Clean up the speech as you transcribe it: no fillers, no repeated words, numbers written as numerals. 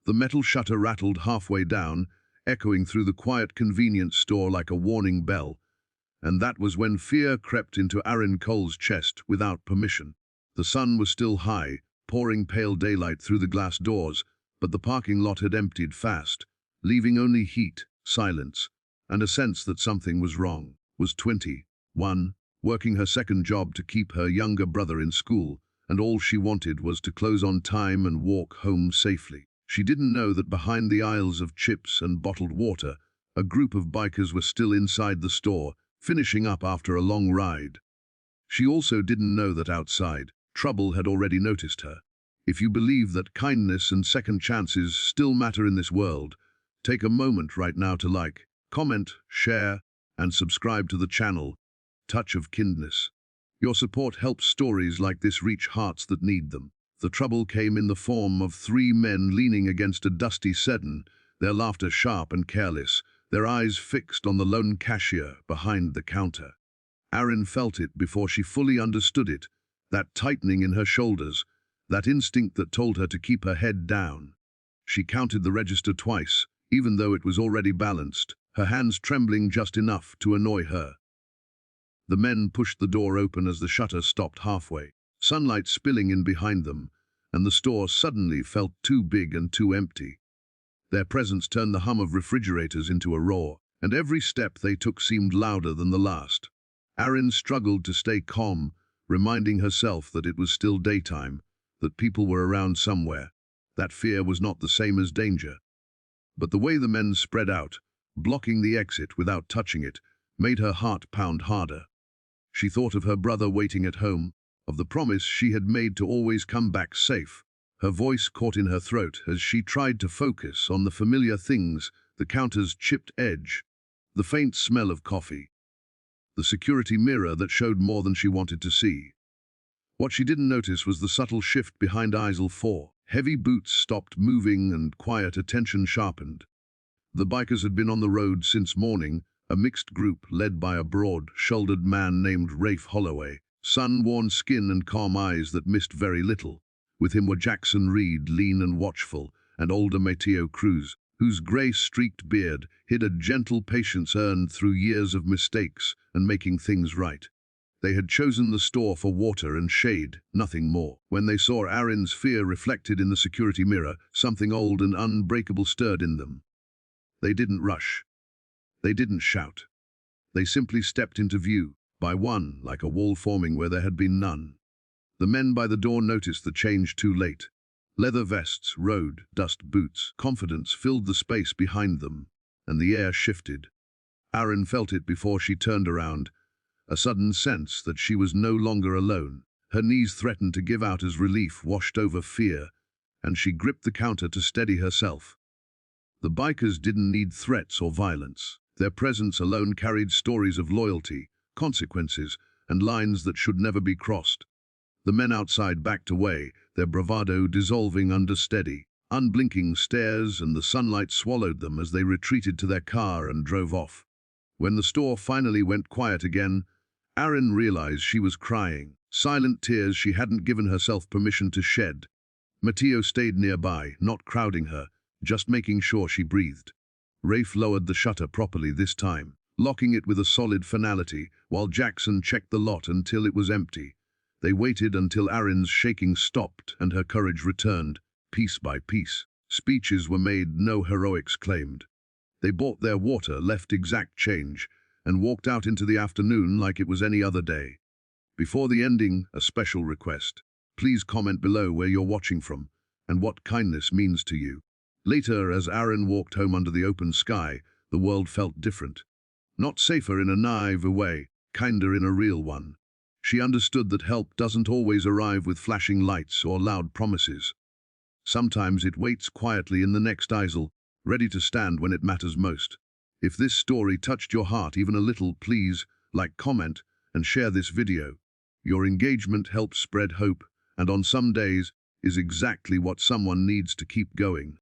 The metal shutter rattled halfway down, echoing through the quiet convenience store like a warning bell. And that was when fear crept into Arin Cole's chest without permission. The sun was still high, pouring pale daylight through the glass doors, but the parking lot had emptied fast, leaving only heat, silence, and a sense that something was wrong. Was 21, working her second job to keep her younger brother in school, and all she wanted was to close on time and walk home safely. She didn't know that behind the aisles of chips and bottled water, a group of bikers were still inside the store, finishing up after a long ride. She also didn't know that outside, trouble had already noticed her. If you believe that kindness and second chances still matter in this world, take a moment right now to like, comment, share, and subscribe to the channel, Touch of Kindness. Your support helps stories like this reach hearts that need them. The trouble came in the form of three men leaning against a dusty sedan, their laughter sharp and careless, their eyes fixed on the lone cashier behind the counter. Arin felt it before she fully understood it, that tightening in her shoulders, that instinct that told her to keep her head down. She counted the register twice, even though it was already balanced, her hands trembling just enough to annoy her. The men pushed the door open as the shutter stopped halfway, sunlight spilling in behind them, and the store suddenly felt too big and too empty. Their presence turned the hum of refrigerators into a roar, and every step they took seemed louder than the last. Arin struggled to stay calm, reminding herself that it was still daytime, that people were around somewhere. That fear was not the same as danger. But the way the men spread out, blocking the exit without touching it, made her heart pound harder. She thought of her brother waiting at home, of the promise she had made to always come back safe. Her voice caught in her throat as she tried to focus on the familiar things, the counter's chipped edge, the faint smell of coffee, the security mirror that showed more than she wanted to see. What she didn't notice was the subtle shift behind aisle 4. Heavy boots stopped moving and quiet attention sharpened. The bikers had been on the road since morning, a mixed group led by a broad-shouldered man named Rafe Holloway, sun-worn skin and calm eyes that missed very little. With him were Jackson Reed, lean and watchful, and older Mateo Cruz, whose grey-streaked beard hid a gentle patience earned through years of mistakes and making things right. They had chosen the store for water and shade, nothing more. When they saw Arin's fear reflected in the security mirror, something old and unbreakable stirred in them. They didn't rush. They didn't shout. They simply stepped into view, by one, like a wall forming where there had been none. The men by the door noticed the change too late. Leather vests, road, dust boots, confidence filled the space behind them, and the air shifted. Arin felt it before she turned around, a sudden sense that she was no longer alone. Her knees threatened to give out as relief washed over fear, and she gripped the counter to steady herself. The bikers didn't need threats or violence. Their presence alone carried stories of loyalty, consequences, and lines that should never be crossed. The men outside backed away, their bravado dissolving under steady, unblinking stares, and the sunlight swallowed them as they retreated to their car and drove off. When the store finally went quiet again, Arin realized she was crying, silent tears she hadn't given herself permission to shed. Mateo stayed nearby, not crowding her, just making sure she breathed. Rafe lowered the shutter properly this time, locking it with a solid finality, while Jackson checked the lot until it was empty. They waited until Arin's shaking stopped and her courage returned, piece by piece. Speeches were made, no heroics claimed. They bought their water, left exact change, and walked out into the afternoon like it was any other day. Before the ending, a special request. Please comment below where you're watching from and what kindness means to you. Later, as Arin walked home under the open sky, the world felt different. Not safer in a naive way, kinder in a real one. She understood that help doesn't always arrive with flashing lights or loud promises. Sometimes it waits quietly in the next aisle, ready to stand when it matters most. If this story touched your heart even a little, please like, comment, and share this video. Your engagement helps spread hope, and on some days is exactly what someone needs to keep going.